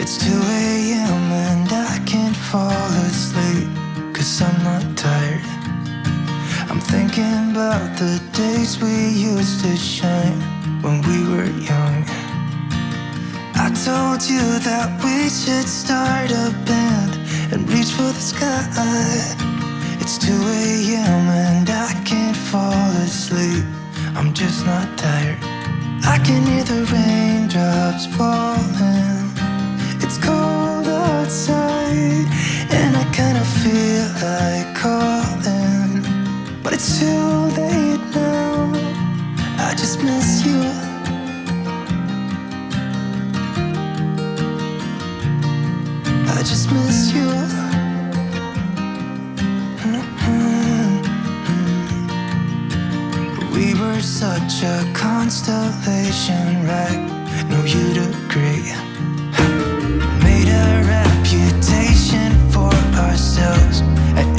It's 2 a.m. and I can't fall asleep, 'cause I'm not tired. I'm thinking about the days we used to shine when we were young. I told you that we should start a band and reach for the sky. It's 2 a.m. and I can't fall asleep, I'm just not tired. I can hear the raindrops falling. It's cold outside and I kinda feel like calling, but it's too late now. I just miss you. I just miss you. We were were such a constellation, right? No, you'd agree. Made a reputation for ourselves at